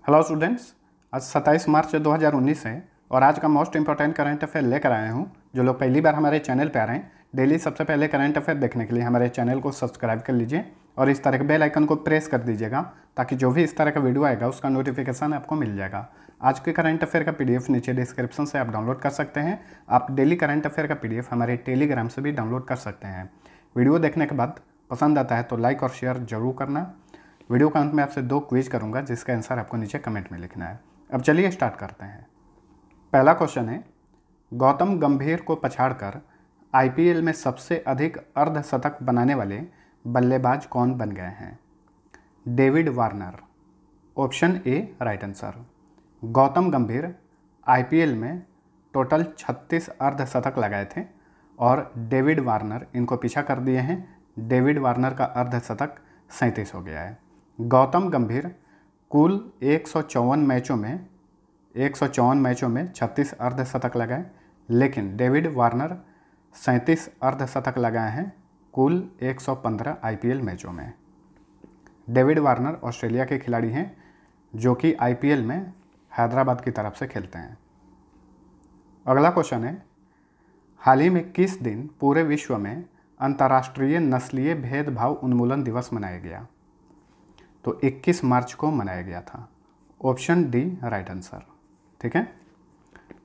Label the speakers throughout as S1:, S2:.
S1: Hello students, आज 27 मार्च 2019 है और आज का मोस्ट इंपॉर्टेंट करंट अफेयर लेकर आया हूँ। जो लोग पहली बार हमारे चैनल पर आ रहे हैं, डेली सबसे पहले करंट अफेयर देखने के लिए हमारे चैनल को सब्सक्राइब कर लीजिए और इस तरह के बेल आइकन को प्रेस कर दीजिएगा ताकि जो भी इस तरह का वीडियो आएगा उसका नोटिफिकेशन आपको मिल जाएगा। आज के करंट अफेयर का PDF नीचे डिस्क्रिप्शन से आप डाउनलोड कर सकते हैं। आप डेली करंट अफेयर का PDF हमारे टेलीग्राम से भी डाउनलोड कर सकते हैं। वीडियो देखने के बाद पसंद आता है तो लाइक और शेयर जरूर करना। वीडियो के अंत में आपसे 2 क्विज करूंगा जिसका आंसर आपको नीचे कमेंट में लिखना है। अब चलिए स्टार्ट करते हैं। पहला क्वेश्चन है, गौतम गंभीर को पछाड़कर IPL में सबसे अधिक अर्धशतक बनाने वाले बल्लेबाज कौन बन गए हैं? David Warner. Option A right answer. Gautam गंभीर IPL में टोटल 36 अर्धशतक लगाए थे और डेविड वार्नर इनको पीछा कर दिए हैं। डेविड वार्नर का अर्धशतक 37 हो गया है। गौतम गंभीर कुल 154 मैचों में 36 अर्धशतक लगाए, लेकिन डेविड वार्नर 37 अर्धशतक लगाए हैं कुल 115 IPL मैचों में। डेविड वार्नर ऑस्ट्रेलिया के खिलाड़ी हैं जो कि IPL में हैदराबाद की तरफ से खेलते हैं। अगला क्वेश्चन है, हाल ही में किस दिन पूरे विश्व में अंतर्राष्ट्रीय नस्लीय भेदभाव उन्मूलन दिवस मनाया गया? तो 21 मार्च को मनाया गया था। Option D right answer. ठीक है,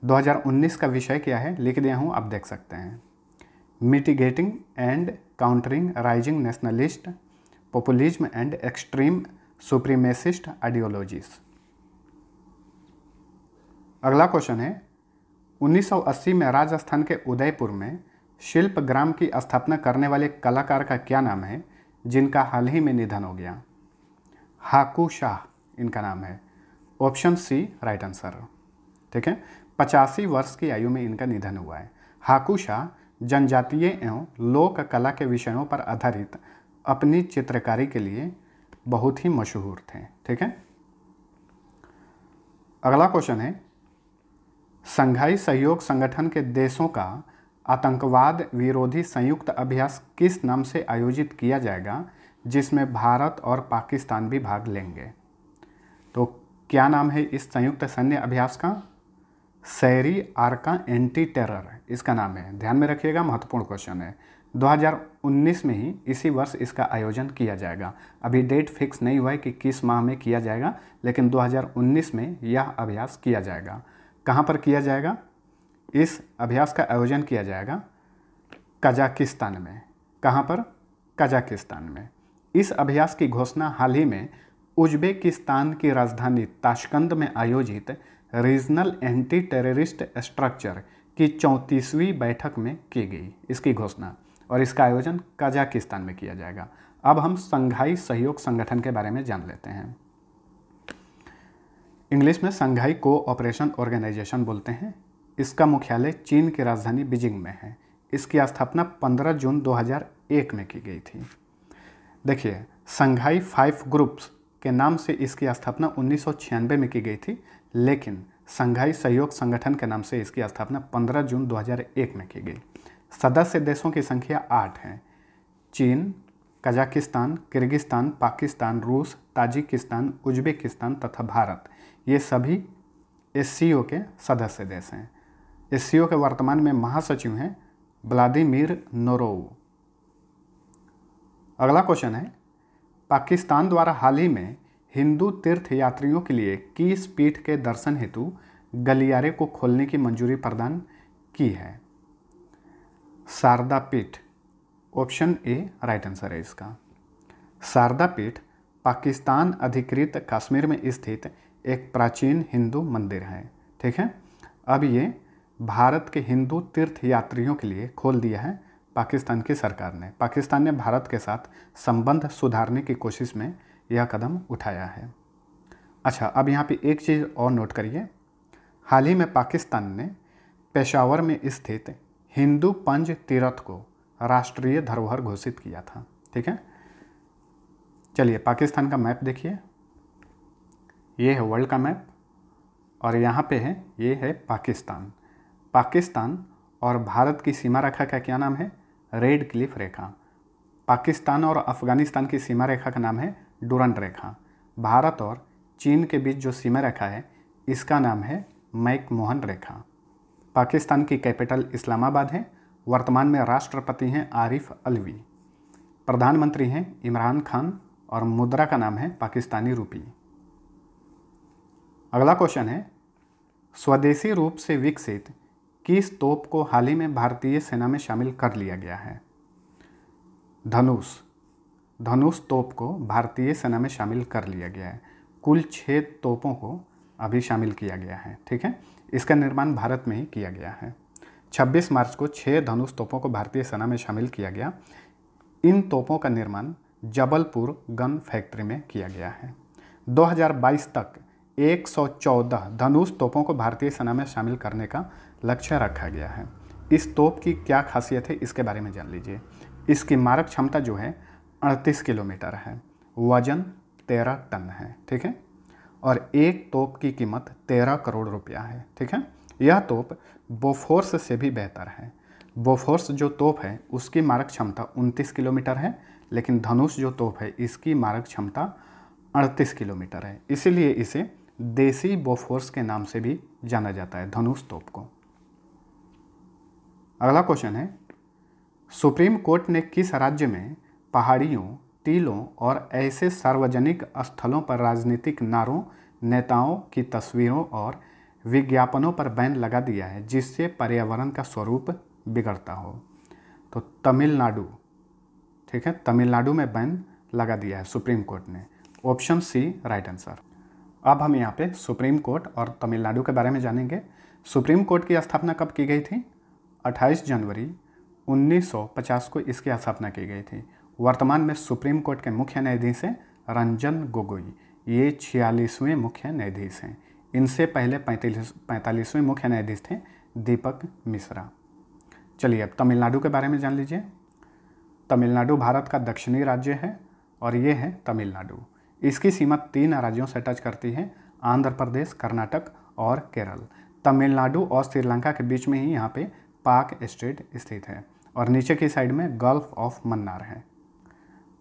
S1: 2019 का विषय क्या है लिख दिया हूँ, आप देख सकते हैं। Mitigating and countering rising nationalist populism and extreme supremacist ideologies. अगला क्वेश्चन है, 1980 में राजस्थान के उदयपुर में शिल्प ग्राम की स्थापना करने वाले कलाकार का क्या नाम है जिनका हाल ही में निधन हो गया? हाकू शाह इनका नाम है। Option C right answer. ठीक है, 85 वर्ष की आयु में इनका निधन हुआ है। हाकू शाह जनजातीय एवं लोक कला के विषयों पर आधारित अपनी चित्रकारी के लिए बहुत ही मशहूर थे। ठीक है, अगला क्वेश्चन है, संघाई सहयोग संगठन के देशों का आतंकवाद विरोधी संयुक्त अभ्यास किस नाम से आयोजित किया जाएगा जिसमें भारत और पाकिस्तान भी भाग लेंगे? तो क्या नाम है इस संयुक्त सैन्य अभ्यास का? शहरी आर्का एंटी टेरर इसका नाम है। ध्यान में रखिएगा, महत्वपूर्ण क्वेश्चन है। 2019 में ही इसी वर्ष इसका आयोजन किया जाएगा। अभी डेट फिक्स नहीं हुआ है कि किस माह में किया जाएगा, लेकिन 2019 में यह अभ्यास किया जाएगा। कहाँ पर किया जाएगा? इस अभ्यास का आयोजन किया जाएगा कजाकिस्तान में। कहाँ पर? कजाकिस्तान में। इस अभ्यास की घोषणा हाल ही में उज्बेकिस्तान की राजधानी ताशकंद में आयोजित रीजनल एंटी टेररिस्ट स्ट्रक्चर की 34वीं बैठक में की गई, इसकी घोषणा, और इसका आयोजन कजाकिस्तान में किया जाएगा। अब हम संघाई सहयोग संगठन के बारे में जान लेते हैं। इंग्लिश में संघाई कोऑपरेशन ऑर्गेनाइजेशन बोलते हैं। इसका मुख्यालय चीन की राजधानी बीजिंग में है। इसकी स्थापना 15 जून 2001 में की गई थी। देखिए, संघाई 5 ग्रुप्स के नाम से इसकी स्थापना 1996 में की गई थी, लेकिन संघाई सहयोग संगठन के नाम से इसकी स्थापना 15 जून 2001 में की गई। सदस्य देशों की संख्या 8 है। चीन, कजाकिस्तान, किर्गिस्तान, पाकिस्तान, रूस, ताजिकिस्तान, उज्बेकिस्तान तथा भारत, ये सभी SCO के सदस्य देश हैं। SCO के वर्तमान में महासचिव हैं व्लादिमीर नोरोव। अगला क्वेश्चन है, पाकिस्तान द्वारा हाल ही में हिंदू तीर्थ यात्रियों के लिए किस पीठ के दर्शन हेतु गलियारे को खोलने की मंजूरी प्रदान की है? शारदा पीठ। ऑप्शन ए राइट आंसर है इसका। शारदा पीठ पाकिस्तान अधिकृत कश्मीर में स्थित एक प्राचीन हिंदू मंदिर है। ठीक है, अब ये भारत के हिंदू तीर्थ यात्रियों के लिए खोल दिया है पाकिस्तान की सरकार ने। पाकिस्तान ने भारत के साथ संबंध सुधारने की कोशिश में यह कदम उठाया है। अच्छा, अब यहाँ पे एक चीज़ और नोट करिए। हाल ही में पाकिस्तान ने पेशावर में स्थित हिंदू पंज तीर्थ को राष्ट्रीय धरोहर घोषित किया था। ठीक है, चलिए पाकिस्तान का मैप देखिए। ये है वर्ल्ड का मैप और यहाँ पे है, ये है पाकिस्तान। पाकिस्तान और भारत की सीमा रेखा का क्या नाम है? रेड क्लिफ रेखा। पाकिस्तान और अफगानिस्तान की सीमा रेखा का नाम है डुरंड रेखा। भारत और चीन के बीच जो सीमा रेखा है इसका नाम है मैकमोहन रेखा। पाकिस्तान की कैपिटल इस्लामाबाद है। वर्तमान में राष्ट्रपति हैं आरिफ अलवी। प्रधानमंत्री हैं इमरान खान और मुद्रा का नाम है पाकिस्तानी रुपी। अगला क्वेश्चन है, स्वदेशी रूप से विकसित किस तोप को हाल ही में भारतीय सेना में शामिल कर लिया गया है? धनुष तोप को भारतीय सेना में शामिल कर लिया गया है। कुल 6 तोपों को अभी शामिल किया गया है। ठीक है, इसका निर्माण भारत में ही किया गया है। 26 मार्च को 6 धनुष तोपों को भारतीय सेना में शामिल किया गया। इन तोपों का निर्माण जबलपुर गन फैक्ट्री में किया गया है। 2022 तक 114 धनुष तोपों को भारतीय सेना में शामिल करने का लक्ष्य रखा गया है। इस तोप की क्या खासियत है इसके बारे में जान लीजिए। इसकी मारक क्षमता जो है 38 किलोमीटर है, वजन 13 टन है। ठीक है, और एक तोप की कीमत 13 करोड़ रुपया है। ठीक है, यह तोप बोफोर्स से भी बेहतर है। बोफोर्स जो तोप है उसकी मारक क्षमता 29 किलोमीटर है, लेकिन धनुष जो तोप है इसकी मारक क्षमता 38 किलोमीटर है। इसीलिए इसे देसी बोफोर्स के नाम से भी जाना जाता है, धनुष तोप को। अगला क्वेश्चन है, सुप्रीम कोर्ट ने किस राज्य में पहाड़ियों, टीलों और ऐसे सार्वजनिक स्थलों पर राजनीतिक नारों, नेताओं की तस्वीरों और विज्ञापनों पर बैन लगा दिया है जिससे पर्यावरण का स्वरूप बिगड़ता हो? तो तमिलनाडु। ठीक है, तमिलनाडु में बैन लगा दिया है सुप्रीम कोर्ट ने। Option C right answer. अब हम यहाँ पे सुप्रीम कोर्ट और तमिलनाडु के बारे में जानेंगे। सुप्रीम कोर्ट की स्थापना कब की गई थी? 28 जनवरी 1950 को इसकी स्थापना की गई थी। वर्तमान में सुप्रीम कोर्ट के मुख्य न्यायाधीश हैं रंजन गोगोई। ये 46वें मुख्य न्यायाधीश हैं। इनसे पहले 45वें मुख्य न्यायाधीश थे दीपक मिश्रा। चलिए अब तमिलनाडु के बारे में जान लीजिए। तमिलनाडु भारत का दक्षिणी राज्य है और ये है तमिलनाडु। इसकी सीमा 3 राज्यों से टच करती है, आंध्र प्रदेश, कर्नाटक और केरल। तमिलनाडु और श्रीलंका के बीच में ही यहाँ पे पाक स्टेट स्थित है और नीचे की साइड में गल्फ ऑफ मन्नार है।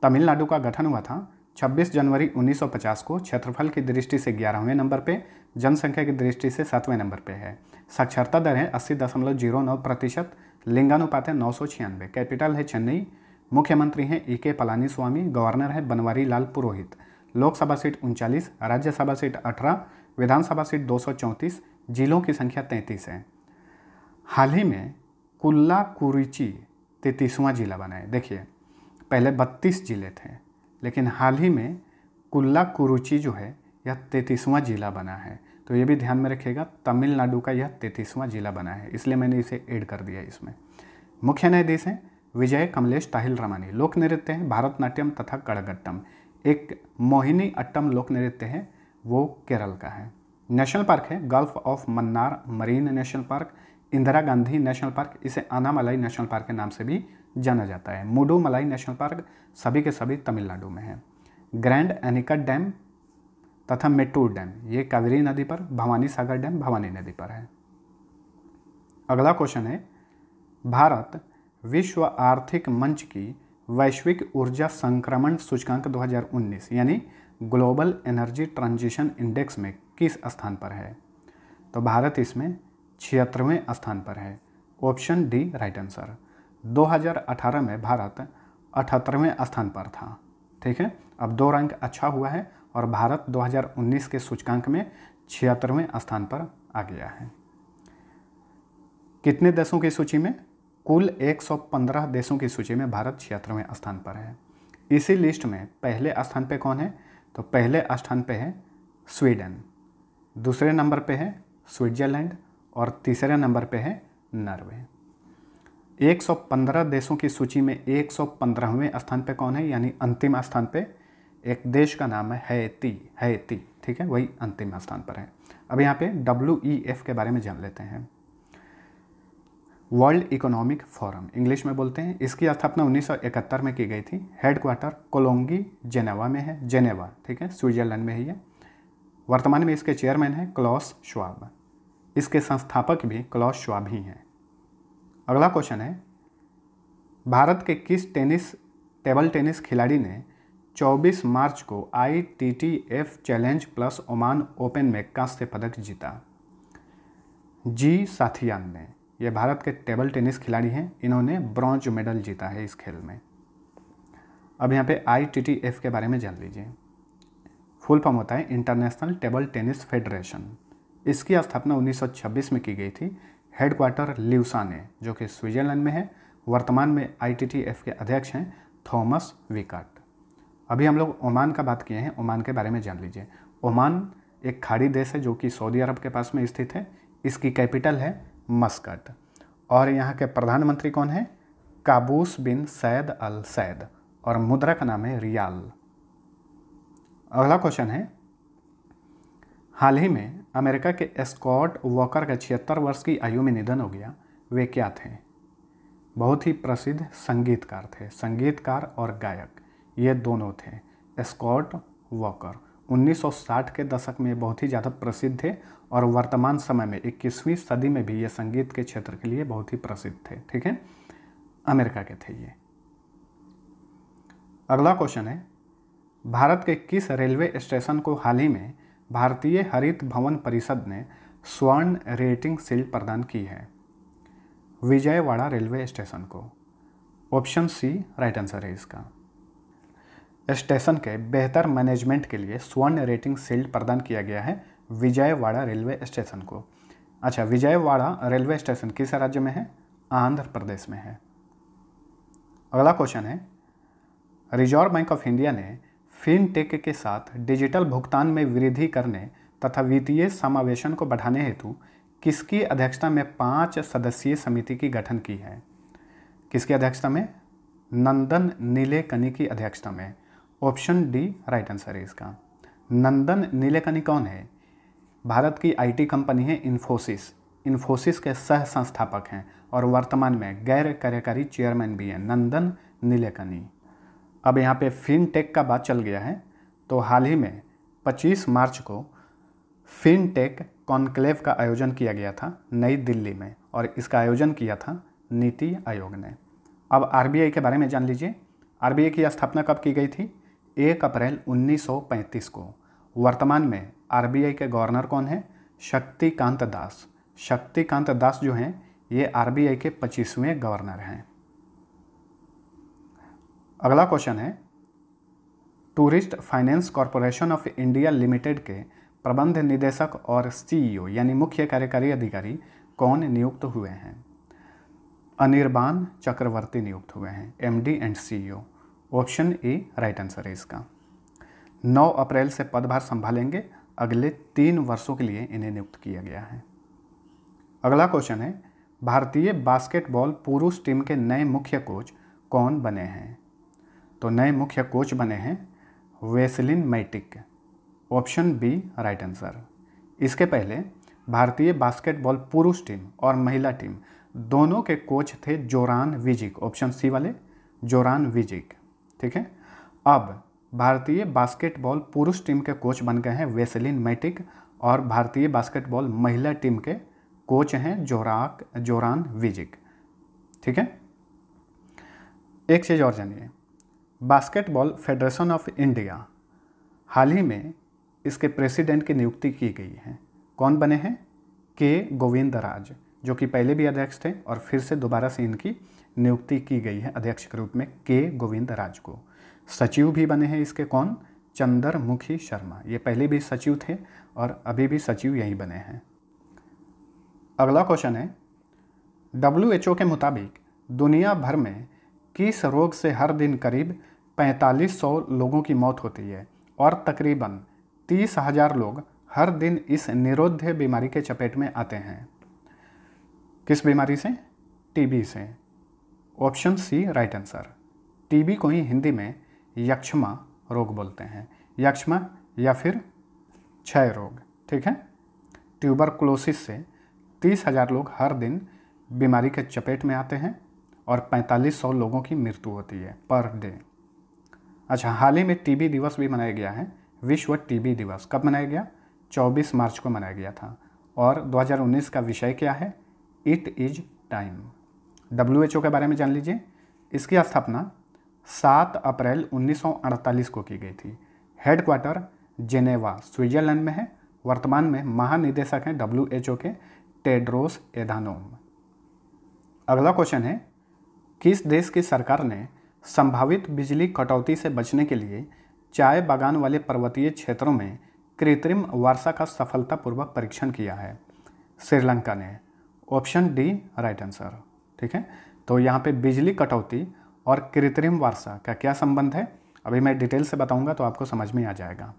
S1: तमिलनाडु का गठन हुआ था 26 जनवरी 1950 को। क्षेत्रफल की दृष्टि से 11वें नंबर पे, जनसंख्या की दृष्टि से 7वें नंबर पे है। साक्षरता दर है 80.09%। लिंगानुपात है 996। कैपिटल है चेन्नई। मुख्यमंत्री हैं E.K. पलानीस्वामी। गवर्नर है बनवारी लाल पुरोहित। लोकसभा सीट 39, राज्यसभा सीट 18, विधानसभा सीट 234, जिलों की संख्या 33 है। हाल ही में कुल्लाकुरिची 33वां जिला बना है। देखिए पहले 32 जिले थे, लेकिन हाल ही में कुल्लाकुरिची जो है यह 33वां जिला बना है। तो ये भी ध्यान में रखिएगा, तमिलनाडु का यह 33वां जिला बना है, इसलिए मैंने इसे ऐड कर दिया इसमें। मुख्य न्यायाधीश हैं विजय कमलेश ताहिल रमानी। लोक नृत्य हैं भरतनाट्यम तथा कड़गट्टम। एक मोहिनी अट्टम लोक नृत्य है, वो केरल का है। नेशनल पार्क है gulf of Mannar marine national park, Indira Gandhi national park, इसे अनामलाई नेशनल पार्क के नाम से भी जाना जाता है। मुडुमलाई नेशनल पार्क सभी के सभी तमिलनाडु में है। ग्रैंड एनिकट डैम तथा मेट्टूर डैम ये कावेरी नदी पर, भवानी सागर डैम भवानी नदी पर है। अगला क्वेश्चन है, भारत विश्व आर्थिक मंच की वैश्विक ऊर्जा संक्रमण सूचकांक 2019 यानी ग्लोबल एनर्जी ट्रांजिशन इंडेक्स में किस स्थान पर है? तो भारत इसमें 76वें स्थान पर है। Option D right answer. 2018 में भारत 78वें स्थान पर था। ठीक है, अब 2 रैंक अच्छा हुआ है और भारत 2019 के सूचकांक में 76वें स्थान पर आ गया है। कितने देशों की सूची में? कुल 115 देशों की सूची में भारत 76वें स्थान पर है। इसी लिस्ट में पहले स्थान पे कौन है? तो पहले स्थान पे है स्वीडन, दूसरे नंबर पे है स्विट्जरलैंड और तीसरे नंबर पे है नॉर्वे। 115 देशों की सूची में 115वें स्थान पे कौन है? यानी अंतिम स्थान पे एक देश का नाम है हैती। ठीक है, वही अंतिम स्थान पर है। अब यहाँ पे WEF के बारे में जान लेते हैं। वर्ल्ड इकोनॉमिक फोरम इंग्लिश में बोलते हैं। इसकी स्थापना 1971 में की गई थी। हेडक्वार्टर कोलोंगी जेनेवा में है, जेनेवा। ठीक है, स्विट्जरलैंड में है ये। वर्तमान में इसके चेयरमैन हैं क्लॉस श्वाब। इसके संस्थापक भी क्लॉस श्वाब ही हैं। अगला क्वेश्चन है, भारत के किस टेबल टेनिस खिलाड़ी ने 24 मार्च को ITTF challenge plus Oman open में कांस्य पदक जीता। जी साथियान ने, ये भारत के टेबल टेनिस खिलाड़ी हैं, इन्होंने ब्रॉन्ज मेडल जीता है इस खेल में। अब यहाँ पे ITTF के बारे में जान लीजिए। फुल फॉर्म होता है इंटरनेशनल टेबल टेनिस फेडरेशन। इसकी स्थापना 1926 में की गई थी। हेडक्वार्टर ल्यूसाने, जो कि स्विट्जरलैंड में है। वर्तमान में ITTF के अध्यक्ष हैं थॉमस विकाट। अभी हम लोग ओमान का बात किए हैं, ओमान के बारे में जान लीजिए। ओमान एक खाड़ी देश है जो कि सऊदी अरब के पास में स्थित है। इसकी कैपिटल है मस्कट और यहाँ के प्रधानमंत्री कौन है? काबूस बिन सैद अल सैद और मुद्रा का नाम है रियाल। अगला क्वेश्चन है, हाल ही में अमेरिका के स्कॉट वॉकर का 76 वर्ष की आयु में निधन हो गया। वे क्या थे? बहुत ही प्रसिद्ध संगीतकार थे, संगीतकार और गायक ये दोनों थे। स्कॉट वॉकर 1960 के दशक में बहुत ही ज़्यादा प्रसिद्ध थे और वर्तमान समय में 21वीं सदी में भी ये संगीत के क्षेत्र के लिए बहुत ही प्रसिद्ध थे। ठीक है, अमेरिका के थे ये। अगला क्वेश्चन है, भारत के किस रेलवे स्टेशन को हाल ही में भारतीय हरित भवन परिषद ने स्वर्ण रेटिंग शील्ड प्रदान की है? विजयवाड़ा रेलवे स्टेशन को। ऑप्शन सी राइट आंसर है इसका। स्टेशन के बेहतर मैनेजमेंट के लिए स्वर्ण रेटिंग शील्ड प्रदान किया गया है विजयवाड़ा रेलवे स्टेशन को। अच्छा, विजयवाड़ा रेलवे स्टेशन किस राज्य में है? आंध्र प्रदेश में है। अगला क्वेश्चन है, रिजर्व बैंक ऑफ इंडिया ने फिनटेक के साथ डिजिटल भुगतान में वृद्धि करने तथा वित्तीय समावेशन को बढ़ाने हेतु किसकी अध्यक्षता में 5 सदस्यीय समिति की गठन की है? किसकी अध्यक्षता में? नंदन नीलेकनी की अध्यक्षता में। ऑप्शन डी राइट आंसर है इसका। नंदन नीलेकनी कौन है? भारत की IT कंपनी है इन्फोसिस। इन्फोसिस के सह संस्थापक हैं और वर्तमान में गैर कार्यकारी चेयरमैन भी हैं नंदन नीलेकनी। अब यहाँ पे फिनटेक का बात चल गया है, तो हाल ही में 25 मार्च को फिनटेक कॉन्क्लेव का आयोजन किया गया था नई दिल्ली में और इसका आयोजन किया था नीति आयोग ने। अब RBI के बारे में जान लीजिए। RBI की स्थापना कब की गई थी? 1 अप्रैल 1935 को। वर्तमान में RBI के गवर्नर कौन है? शक्तिकांत दास। शक्तिकांत दास जो हैं ये RBI के 25वें गवर्नर हैं। अगला क्वेश्चन है, tourist finance corporation of India limited के प्रबंध निदेशक और CEO यानी मुख्य कार्यकारी अधिकारी कौन नियुक्त हुए हैं? अनिर्बान चक्रवर्ती नियुक्त हुए हैं, MD and CEO। Option A right answer है इसका। 9 अप्रैल से पदभार संभालेंगे। अगले 3 वर्षों के लिए इन्हें नियुक्त किया गया है। अगला क्वेश्चन है, भारतीय बास्केटबॉल पुरुष टीम के नए मुख्य कोच कौन बने हैं? तो नए मुख्य कोच बने हैं Veselin Matic. Option B right answer. इसके पहले भारतीय बास्केटबॉल पुरुष टीम और महिला टीम दोनों के कोच थे जोरान विजिक। ऑप्शन सी वाले जोरान विजिक। ठीक है, अब भारतीय बास्केटबॉल पुरुष टीम के कोच बन गए हैं वेसलिन मैटिक और भारतीय बास्केटबॉल महिला टीम के कोच हैं जोरान विजिक। ठीक है, एक चीज़ और जानिए, बास्केटबॉल फेडरेशन ऑफ इंडिया हाल ही में इसके प्रेसिडेंट की नियुक्ति की गई है। कौन बने हैं? के गोविंदराज, जो कि पहले भी अध्यक्ष थे और फिर से दोबारा से इनकी नियुक्ति की गई है अध्यक्ष के रूप में के गोविंदराज को। सचिव भी बने हैं इसके कौन? चंद्रमुखी शर्मा। ये पहले भी सचिव थे और अभी भी सचिव यही बने हैं। अगला क्वेश्चन है, WHO के मुताबिक दुनिया भर में किस रोग से हर दिन करीब 4500 लोगों की मौत होती है और तकरीबन 30,000 लोग हर दिन इस निरोध्य बीमारी के चपेट में आते हैं? किस बीमारी से? TB से। Option C right answer. TB को ही हिंदी में यक्ष्मा रोग बोलते हैं, यक्ष्मा या फिर क्षय रोग। ठीक है, ट्यूबरकुलोसिस से 30,000 लोग हर दिन बीमारी के चपेट में आते हैं और 4500 लोगों की मृत्यु होती है पर डे। अच्छा, हाल ही में TB दिवस भी मनाया गया है। विश्व TB दिवस कब मनाया गया? 24 मार्च को मनाया गया था और 2019 का विषय क्या है? It is time. WHO के बारे में जान लीजिए। इसकी स्थापना 7 अप्रैल 1948 को की गई थी। हेडक्वार्टर जेनेवा स्विट्जरलैंड में है। वर्तमान में महानिदेशक हैं WHO के टेड्रोस एधानोम। अगला क्वेश्चन है, किस देश की सरकार ने संभावित बिजली कटौती से बचने के लिए चाय बागान वाले पर्वतीय क्षेत्रों में कृत्रिम वर्षा का सफलतापूर्वक परीक्षण किया है? श्रीलंका ने। Option D right answer. ठीक है, तो यहाँ पे बिजली कटौती और कृत्रिम वर्षा का क्या संबंध है, अभी मैं डिटेल से बताऊंगा तो आपको समझ में आ जाएगा।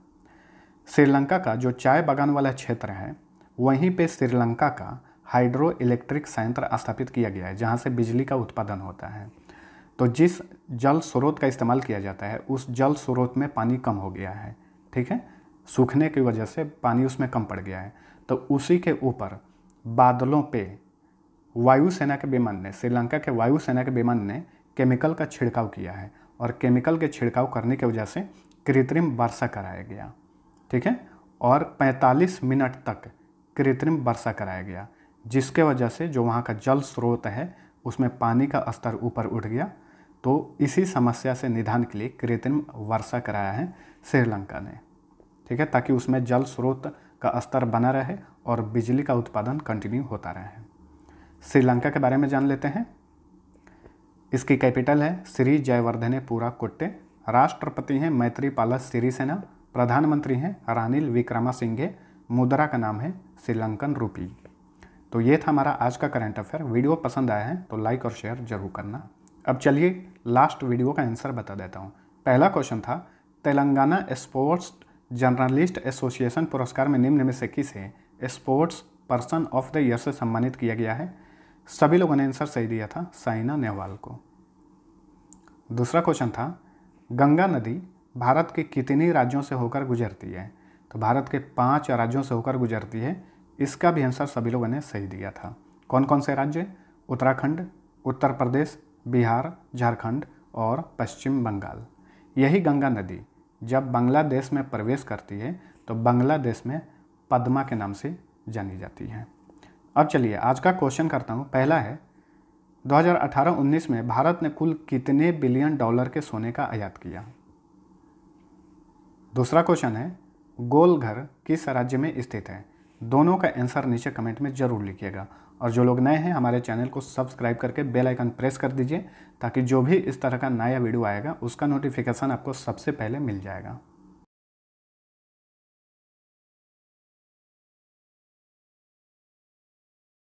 S1: श्रीलंका का जो चाय बागान वाला क्षेत्र है, वहीं पे श्रीलंका का हाइड्रो इलेक्ट्रिक संयंत्र स्थापित किया गया है, जहाँ से बिजली का उत्पादन होता है। तो जिस जल स्रोत का इस्तेमाल किया जाता है, उस जल स्रोत में पानी कम हो गया है। ठीक है, सूखने की वजह से पानी उसमें कम पड़ गया है। तो उसी के ऊपर बादलों पे वायुसेना के विमान ने, श्रीलंका के वायुसेना के विमान ने केमिकल का छिड़काव किया है, और केमिकल के छिड़काव करने की वजह से कृत्रिम वर्षा कराया गया। ठीक है, और 45 मिनट तक कृत्रिम वर्षा कराया गया, जिसके वजह से जो वहाँ का जल स्रोत है उसमें पानी का स्तर ऊपर उठ गया। तो इसी समस्या से निदान के लिए कृत्रिम वर्षा कराया है श्रीलंका ने। ठीक है, ताकि उसमें जल स्रोत का स्तर बना रहे और बिजली का उत्पादन कंटिन्यू होता रहे। श्रीलंका के बारे में जान लेते हैं। इसकी कैपिटल है श्री जयवर्धनेपुरा कोट्टे। राष्ट्रपति हैं मैत्रीपाला सिरिसेना। प्रधानमंत्री हैं रानिल विक्रमासिंघे। मुद्रा का नाम है श्रीलंकन रूपी। तो ये था हमारा आज का करंट अफेयर। वीडियो पसंद आया है तो लाइक और शेयर जरूर करना। अब चलिए लास्ट वीडियो का आंसर बता देता हूँ। पहला क्वेश्चन था, तेलंगाना स्पोर्ट्स जर्नलिस्ट एसोसिएशन पुरस्कार में निम्न में से किसे sports person of the year से सम्मानित किया गया है? सभी लोगों ने आंसर सही दिया था, साइना नेहवाल को। दूसरा क्वेश्चन था, गंगा नदी भारत के कितने राज्यों से होकर गुजरती है? तो भारत के 5 राज्यों से होकर गुजरती है। इसका भी आंसर सभी लोगों ने सही दिया था। कौन कौन से राज्य? उत्तराखंड, उत्तर प्रदेश, बिहार, झारखंड और पश्चिम बंगाल। यही गंगा नदी जब बांग्लादेश में प्रवेश करती है तो बांग्लादेश में पद्मा के नाम से जानी जाती है। अब चलिए आज का क्वेश्चन करता हूँ। पहला है, 2018-19 में भारत ने कुल कितने बिलियन डॉलर के सोने का आयात किया? दूसरा क्वेश्चन है, गोलघर किस राज्य में स्थित है? दोनों का आंसर नीचे कमेंट में जरूर लिखिएगा। और जो लोग नए हैं हमारे चैनल को सब्सक्राइब करके बेल आइकन प्रेस कर दीजिए, ताकि जो भी इस तरह का नया वीडियो आएगा उसका नोटिफिकेशन आपको सबसे पहले मिल जाएगा।